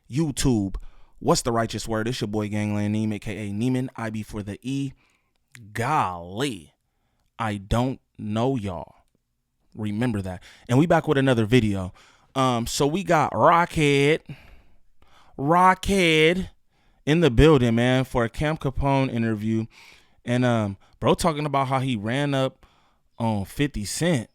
YouTube, what's the righteous word? It's your boy Gangland Neem, aka Neiman, IB for the E. Golly, I don't know y'all. Remember that. And we back with another video. So we got Rockhead in the building, man, for a Cam Capone interview. And bro talking about how he ran up on 50 Cent.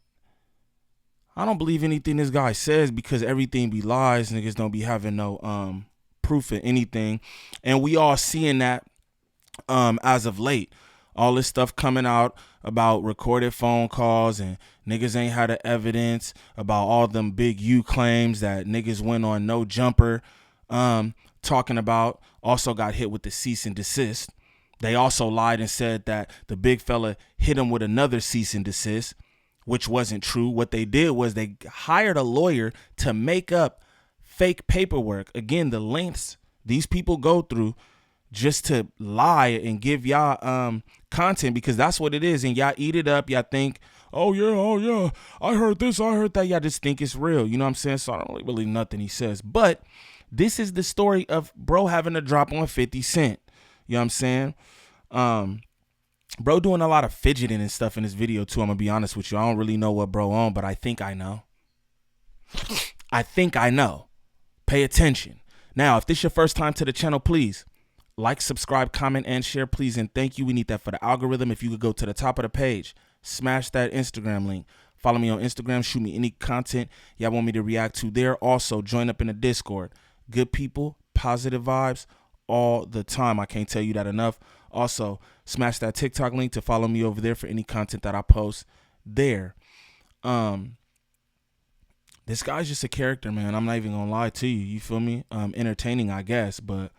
I don't believe anything this guy says because everything be lies. Niggas don't be having no proof of anything. And we all seeing that as of late. All this stuff coming out about recorded phone calls and niggas ain't had the evidence about all them big U claims that niggas went on No Jumper talking about. Also got hit with the cease and desist. They also lied and said that the big fella hit him with another cease and desist, which wasn't true. What they did was they hired a lawyer to make up fake paperwork. Again, the lengths these people go through just to lie and give y'all content, because that's what it is. And y'all eat it up. Y'all think, oh yeah, I heard this, I heard that. Y'all just think it's real. You know what I'm saying? So I don't really believe nothing he says. But this is the story of bro having a drop on 50 Cent. You know what I'm saying? Bro doing a lot of fidgeting and stuff in this video too. I'm gonna be honest with you. I don't really know what bro on, but I think I know. Pay attention. Now, if this is your first time to the channel, please like, subscribe, comment, and share, please, and thank you. We need that for the algorithm. If you could go to the top of the page, smash that Instagram link. Follow me on Instagram. Shoot me any content y'all want me to react to there. Also, join up in the Discord. Good people, positive vibes all the time. I can't tell you that enough. Also, smash that TikTok link to follow me over there for any content that I post there. This guy's just a character, man. I'm not even gonna lie to you. You feel me? Entertaining, I guess, but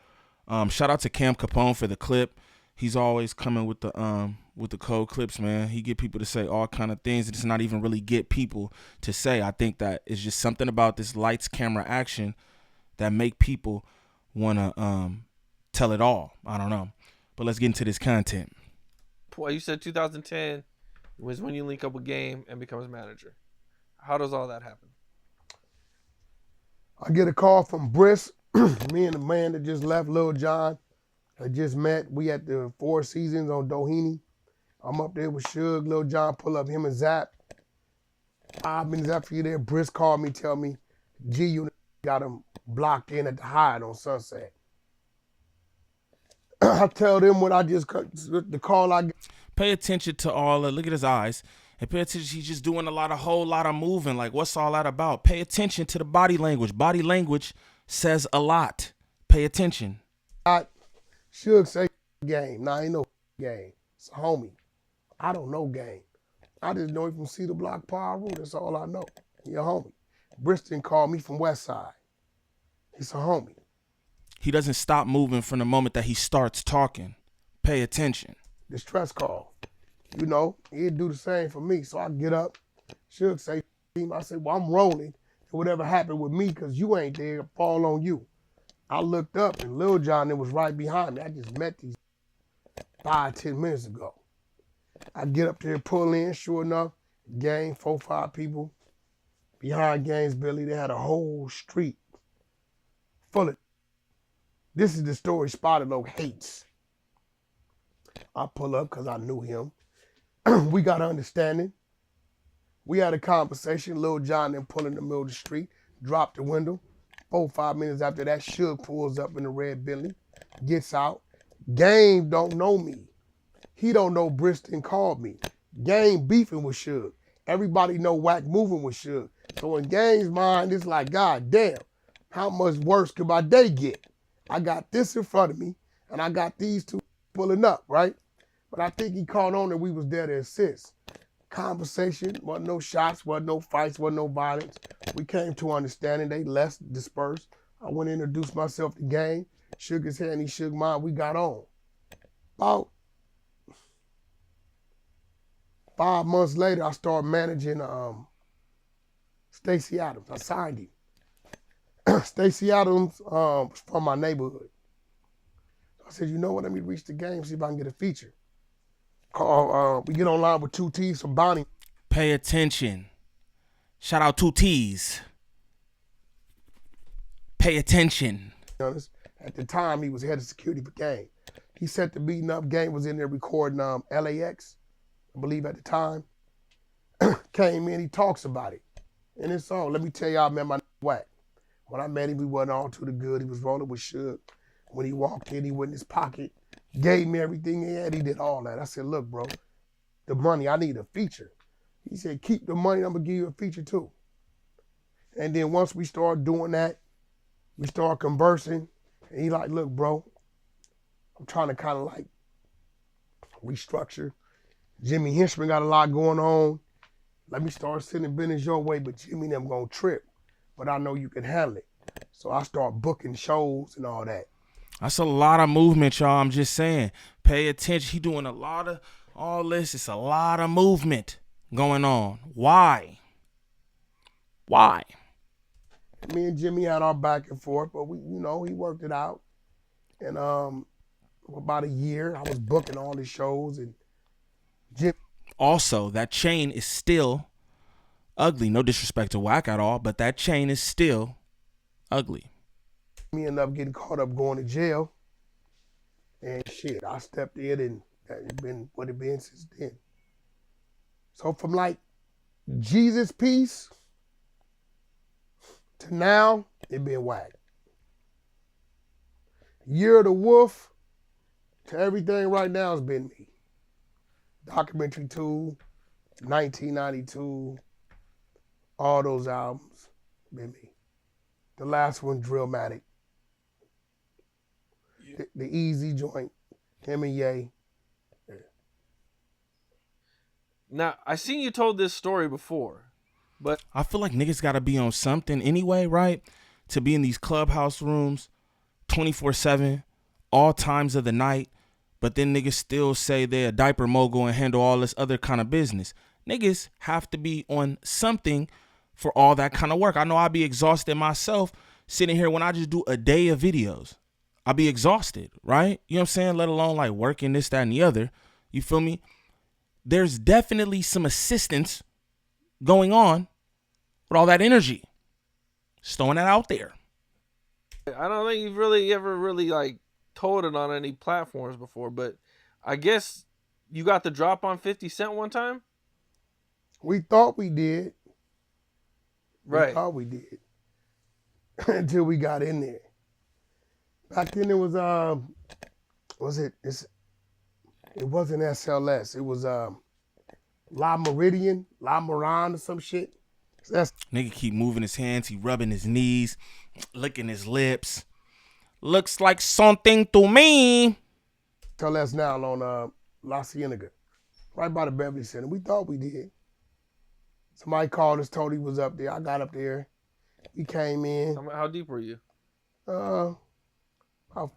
shout out to Cam Capone for the clip. He's always coming with the cold clips, man. He get people to say all kind of things. It's not even really get people to say. I think that it's just something about this lights, camera, action that make people wanna tell it all. I don't know. But let's get into this content. Well, you said 2010 was when you link up with Game and become his manager. How does all that happen? I get a call from Briss, me and the man that just left, Lil John. I just met. We at the Four Seasons on Doheny. I'm up there with Suge. Lil John pull up, him and Zap. 5 minutes after you there, Briss called me, tell me G-Unit got him blocked in at the Hyatt on Sunset. I tell them what I just, the call I get. Pay attention to all look at his eyes. And pay attention, he's just doing a whole lot of moving. Like, what's all that about? Pay attention to the body language. Body language says a lot. Pay attention. Suge say Game. Nah, ain't no Game. It's a homie. I don't know Game. I just know him from Cedar Block Power Room. That's all I know. He a homie. Briston called me from West Side. He's a homie. He doesn't stop moving from the moment that he starts talking. Pay attention. Distress call. You know, he'd do the same for me. So I get up. Suge say, I say, well, I'm rolling. And whatever happened with me, because you ain't there, fall on you. I looked up and Lil John was right behind me. I just met these 5-10 minutes ago. I get up there, pull in, sure enough, Gang, 4-5 people. Behind Gang's Billy, they had a whole street full of. This is the story Spotted Oak hates. I pull up because I knew him. We got an understanding. We had a conversation. Lil John then pull in the middle of the street, dropped the window. 4-5 minutes after that, Suge pulls up in the red Bentley, gets out. Game don't know me. He don't know Briston called me. Game beefing with Suge. Everybody know Wack moving with Suge. So in Game's mind, it's like, God damn, how much worse could my day get? I got this in front of me, and I got these two pulling up, right? But I think he caught on that we was there to assist. Conversation, wasn't no shots, wasn't no fights, wasn't no violence. We came to understanding. They less dispersed. I went and introduced myself to Game, shook his hand, he shook mine, we got on. About 5 months later, I started managing Stacey Adams. I signed him. Stacey Adams from my neighborhood. I said, you know what? Let me reach the game, see if I can get a feature. We get online with 2 T's from Bonnie. Pay attention. Shout out 2 T's. Pay attention. At the time, he was head of security for Game. He set the beating up. Game was in there recording LAX, I believe at the time. Came in, he talks about it. And it's all, let me tell y'all, I met my Wack. When I met him, we wasn't all too the good. He was rolling with Suge. When he walked in, he went in his pocket, gave me everything he had. He did all that. I said, look, bro, the money, I need a feature. He said, keep the money, I'm going to give you a feature too. And then once we started doing that, we started conversing. And he like, look, bro, I'm trying to kind of like restructure. Jimmy Henchman got a lot going on. Let me start sending business your way, but Jimmy and them gonna trip. But I know you can handle it. So I start booking shows and all that. That's a lot of movement, y'all. I'm just saying. Pay attention. He doing a lot of all this. It's a lot of movement going on. Why? Why? Me and Jimmy had our back and forth, but we, you know, he worked it out. And about a year, I was booking all these shows, and Jim. Also, that chain is still ugly. No disrespect to Wack at all, but that chain is still ugly. Me ended up getting caught up going to jail. And shit, I stepped in, and it's been what it been since then. So from like Jesus Peace to now, it been Wack. Year of the Wolf to everything right now has been me. Documentary 2, 1992, all those albums, been me. The last one, Drillmatic. The Easy joint, him and Ye. Yeah. Now, I seen you told this story before, but I feel like niggas gotta be on something anyway, right? To be in these clubhouse rooms 24/7, all times of the night, but then niggas still say they're a diaper mogul and handle all this other kind of business. Niggas have to be on something for all that kind of work. I know I'd be exhausted myself sitting here when I just do a day of videos. I'll be exhausted, right? You know what I'm saying? Let alone like working this, that, and the other. You feel me? There's definitely some assistance going on with all that energy. Just throwing that out there. I don't think you've really ever really like told it on any platforms before, but I guess you got the drop on 50 Cent one time? We thought we did. Right. We thought we did. Until we got in there. Back then it was it wasn't SLS. It was La Meridian, La Moran or some shit. That's Nigga keep moving his hands, he rubbing his knees, licking his lips. Looks like something to me. SLS now on La Cienega, right by the Beverly Center. We thought we did. Somebody called us, told he was up there. I got up there. We came in. How deep were you? About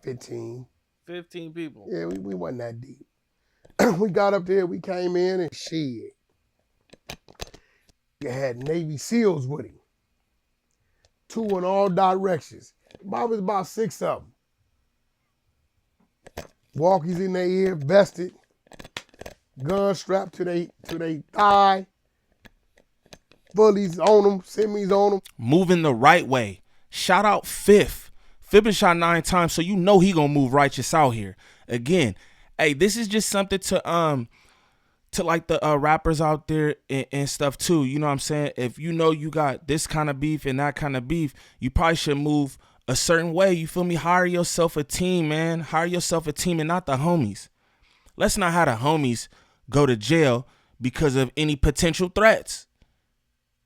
15. 15 people. Yeah, we wasn't that deep. We got up there, we came in, and shit. You had Navy SEALs with him. 2 in all directions. Probably about 6 of them. Walkies in their ear, vested. Gun strapped to their thigh. Bullies on them, semis on them. Moving the right way. Shout out Fifth. Fifth been shot 9 times, so you know he gonna move righteous out here. Again, hey, this is just something to like the rappers out there and stuff too. You know what I'm saying? If you know you got this kind of beef and that kind of beef, you probably should move a certain way. You feel me? Hire yourself a team, man. Hire yourself a team and not the homies. Let's not have the homies go to jail because of any potential threats.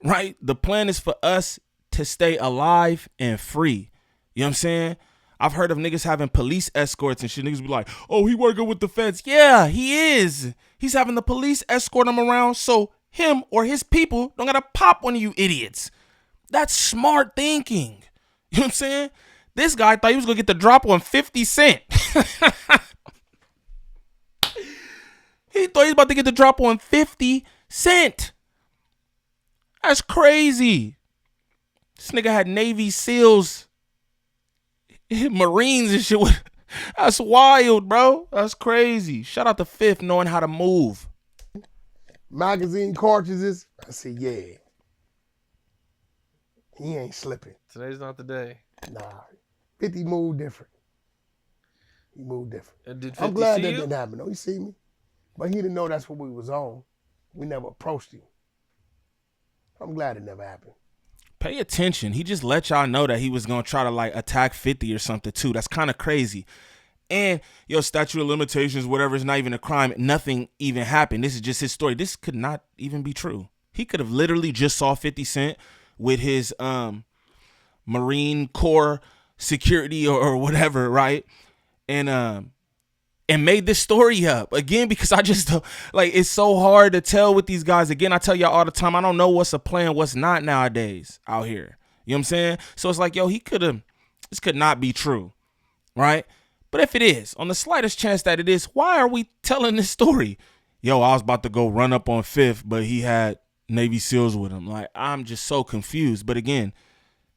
Right? The plan is for us to stay alive and free. You know what I'm saying? I've heard of niggas having police escorts and shit. Niggas be like, oh, he working with the feds. Yeah, he is. He's having the police escort him around so him or his people don't gotta pop one of you idiots. That's smart thinking. You know what I'm saying? This guy thought he was gonna get the drop on 50 Cent. He thought he was about to get the drop on 50 Cent. That's crazy. This nigga had Navy SEALs Marines and shit. That's wild, bro. That's crazy. Shout out to Fifth knowing how to move. Magazine cartridges. I said, yeah. He ain't slipping. Today's not the day. Nah. 50 moved different. He moved different. And did 50 I'm glad see that you? didn't happen. Though. He see me. But he didn't know that's what we was on. We never approached him. I'm glad it never happened. Pay attention. He just let y'all know that he was going to try to like attack 50 or something too. That's kind of crazy. And yo, statute of limitations, whatever, is not even a crime. Nothing even happened. This is just his story. This could not even be true. He could have literally just saw 50 Cent with his Marine Corps security or whatever, right? And made this story up again, because I just like, it's so hard to tell with these guys. Again, I tell y'all all the time, I don't know what's a plan, what's not nowadays out here. You know what I'm saying? So it's like, yo, this could not be true, right? But if it is, on the slightest chance that it is, why are we telling this story? Yo, I was about to go run up on Fifth, but he had Navy SEALs with him. Like, I'm just so confused. But again,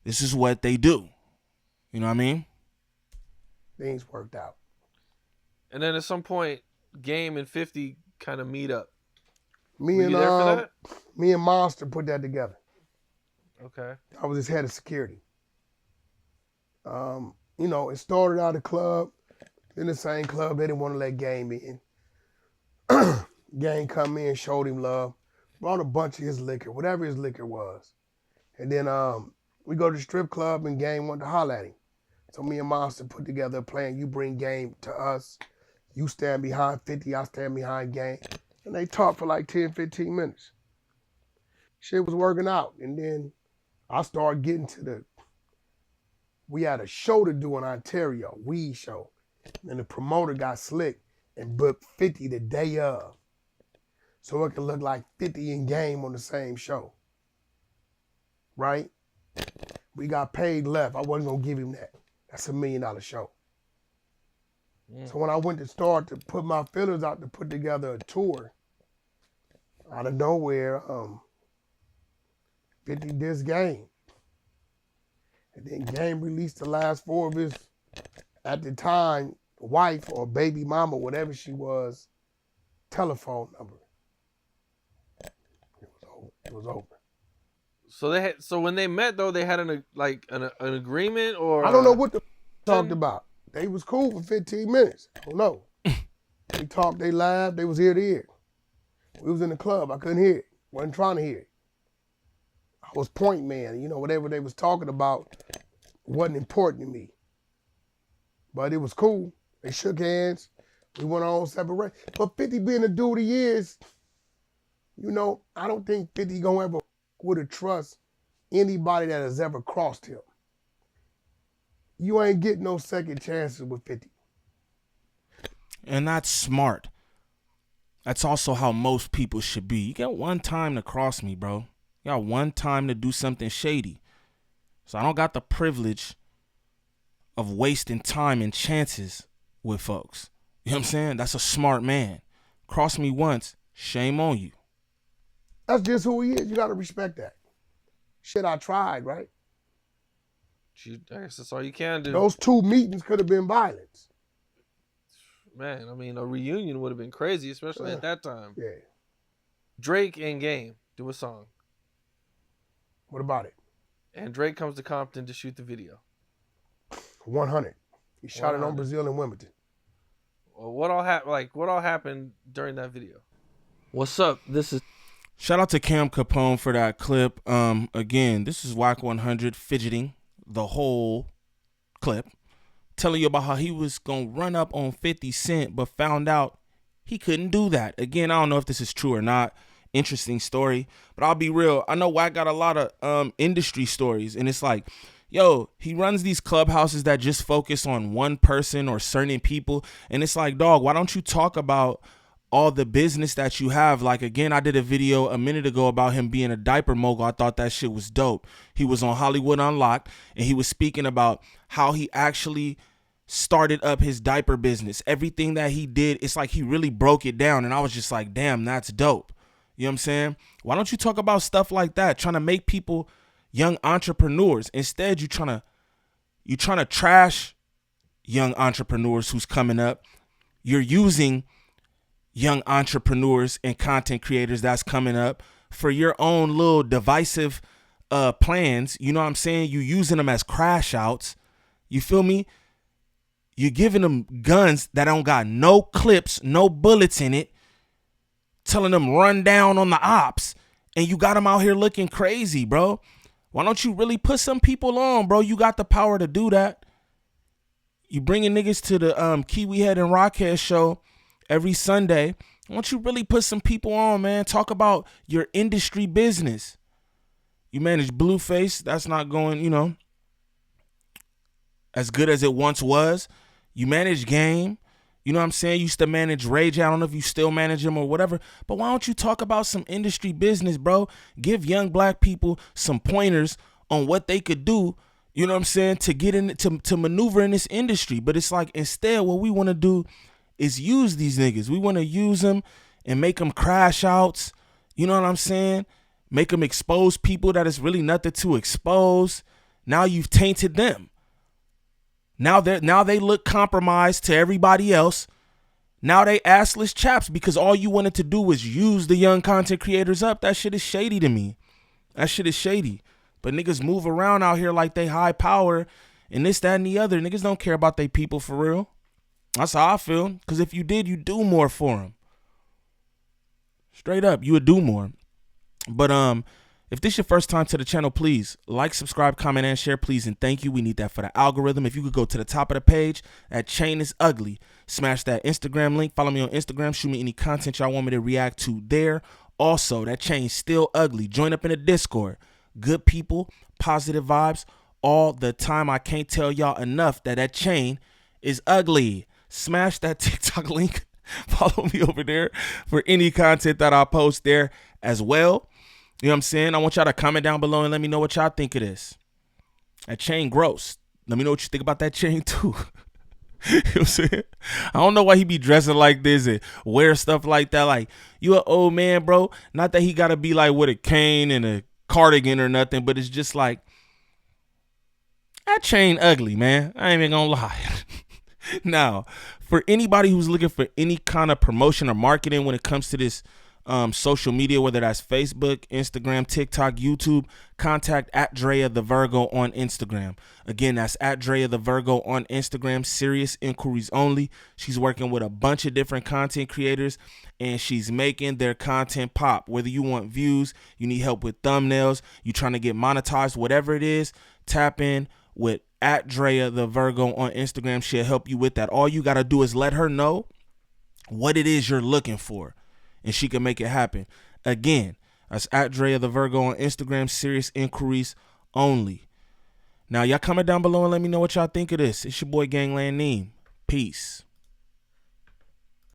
this is what they do. You know what I mean? Things worked out. And then at some point, Game and 50 kind of meet up. Me Were and you there for that? me and Monster put that together. Okay. I was his head of security. You know, it started out a club. In the same club, they didn't want to let Game in. Game come in, showed him love, brought a bunch of his liquor, whatever his liquor was. And then we go to the strip club and Game wanted to holler at him. So me and Monster put together a plan. You bring Game to us. You stand behind 50, I stand behind Game. And they talked for like 10, 15 minutes. Shit was working out. And then I started getting to we had a show to do in Ontario, weed show. And the promoter got slick and booked 50 the day of. So it could look like 50 and Game on the same show. Right? We got paid left. I wasn't going to give him that. That's $1 million show. So when I went to start to put my feelers out to put together a tour, out of nowhere, 50 dissed Game. And then Game released the last 4 of his, at the time, wife or baby mama, whatever she was, telephone number. It was over. So when they met though, they had an agreement, or I don't know what the talked about. They was cool for 15 minutes. I don't know. They talked, they laughed, they was ear to ear. We was in the club, I couldn't hear it. Wasn't trying to hear it. I was point man, you know, whatever they was talking about wasn't important to me. But it was cool. They shook hands. We went on separate ways. But 50 being the dude he is, you know, I don't think 50 gonna ever would have trust anybody that has ever crossed him. You ain't getting no second chances with 50. And that's smart. That's also how most people should be. You got one time to cross me, bro. You got one time to do something shady. So I don't got the privilege of wasting time and chances with folks. You know what I'm saying? That's a smart man. Cross me once, shame on you. That's just who he is. You got to respect that. Shit, I tried, right? I guess that's all you can do. Those 2 meetings could have been violence. Man, I mean, a reunion would have been crazy, especially at that time. Yeah. Drake and Game do a song. What about it? And Drake comes to Compton to shoot the video. 100. He shot it 100. on Brazil and Wimbledon. Well, what all happened during that video? What's up? This is Shout out to Cam Capone for that clip. Again, this is Wack100 fidgeting the whole clip, telling you about how he was gonna run up on 50 Cent, but found out he couldn't do that. Again, I don't know if this is true or not. Interesting story, but I'll be real. I know Wack got a lot of industry stories, and it's like, yo, he runs these clubhouses that just focus on one person or certain people, and it's like, dog, why don't you talk about all the business that you have? Like, again, I did a video a minute ago about him being a diaper mogul. I thought that shit was dope. He was on Hollywood Unlocked, and he was speaking about how he actually started up his diaper business. Everything that he did, it's like he really broke it down, and I was just like, damn, that's dope. You know what I'm saying? Why don't you talk about stuff like that, trying to make people young entrepreneurs? Instead, you trying to trash young entrepreneurs who's coming up. You're using young entrepreneurs and content creators that's coming up for your own little divisive plans. You know what I'm saying? You using them as crash outs. You feel me? You're giving them guns that don't got no clips, no bullets in it, telling them run down on the ops, and you got them out here looking crazy, bro. Why don't you really put some people on, bro? You got the power to do that. You bringing niggas to the Kiwi Head and Rockhead show every Sunday. Why don't you really put some people on, man? Talk about your industry business. You manage Blueface. That's not going, as good as it once was. You manage Game. You know what I'm saying? You used to manage Rage. I don't know if you still manage him or whatever. But why don't you talk about some industry business, bro? Give young black people some pointers on what they could do, you know what I'm saying, to get in, to maneuver in this industry. But it's like, instead, what we want to do is use these niggas. We want to use them and make them crash outs. You know what I'm saying? Make them expose people that is really nothing to expose. Now you've tainted them. Now they look compromised to everybody else. Now they assless chaps because all you wanted to do was use the young content creators up. That shit is shady to me. That shit is shady. But niggas move around out here like they high power and this, that, and the other. Niggas don't care about they people for real. That's how I feel. Because if you did, you do more for them. Straight up, you would do more. But if this is your first time to the channel, please like, subscribe, comment, and share, please, and thank you. We need that for the algorithm. If you could go to the top of the page, that chain is ugly. Smash that Instagram link. Follow me on Instagram. Shoot me any content y'all want me to react to there. Also, that chain's still ugly. Join up in the Discord. Good people, positive vibes all the time. I can't tell y'all enough that chain is ugly. Smash that TikTok link. Follow me over there for any content that I post there as well. You know what I'm saying? I want y'all to comment down below and let me know what y'all think of this. That chain gross. Let me know what you think about that chain too. You know what I'm saying? I don't know why he be dressing like this and wear stuff like that. Like, you an old man, bro. Not that he got to be like with a cane and a cardigan or nothing, but it's just like, that chain ugly, man. I ain't even gonna lie. Now, for anybody who's looking for any kind of promotion or marketing when it comes to this social media, whether that's Facebook, Instagram, TikTok, YouTube, contact @DreaTheVirgo on Instagram. Again, that's @DreaTheVirgo on Instagram. Serious inquiries only. She's working with a bunch of different content creators and she's making their content pop. Whether you want views, you need help with thumbnails, you trying to get monetized, whatever it is, tap in with @DreaTheVirgo on Instagram. She'll help you with that. All you got to do is let her know what it is you're looking for, and she can make it happen. Again, that's @DreaTheVirgo on Instagram. Serious inquiries only. Now, y'all comment down below and let me know what y'all think of this. It's your boy Gangland Neem. Peace.